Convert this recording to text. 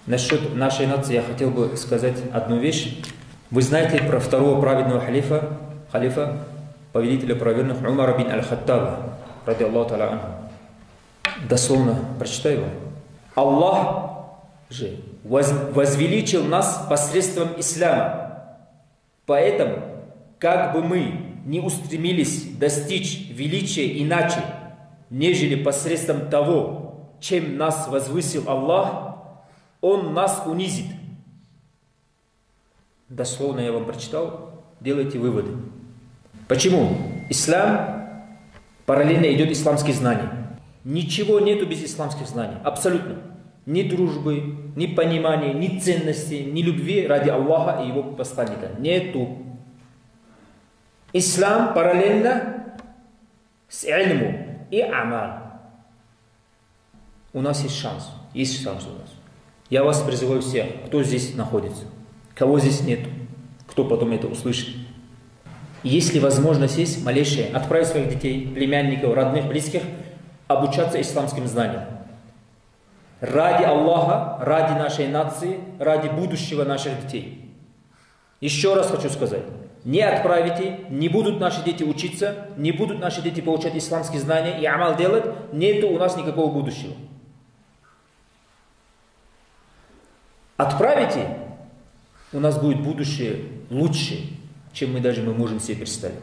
Насчет нашей нации я хотел бы сказать одну вещь. Вы знаете про второго праведного халифа, повелителя праведных Умара бин Аль-Хаттаба, ради Аллаху та'аля анху. Дословно прочитаю его. Аллах же возвеличил нас посредством ислама. Поэтому, как бы мы не устремились достичь величия иначе, нежели посредством того, чем нас возвысил Аллах, Он нас унизит. Дословно я вам прочитал, делайте выводы. Почему? Ислам параллельно идет исламские знания. Ничего нету без исламских знаний. Абсолютно. Ни дружбы, ни понимания, ни ценности, ни любви ради Аллаха и Его посланника. Нету. Ислам параллельно с ильму и амал. У нас есть шанс. Есть шанс у нас. Я вас призываю всех, кто здесь находится, кого здесь нету, кто потом это услышит. Если возможность есть, малейшая, отправить своих детей, племянников, родных, близких, обучаться исламским знаниям. Ради Аллаха, ради нашей нации, ради будущего наших детей. Еще раз хочу сказать, не отправите, не будут наши дети учиться, не будут наши дети получать исламские знания и амал делать, нету у нас никакого будущего. Отправите, у нас будет будущее лучше, чем мы можем себе представить.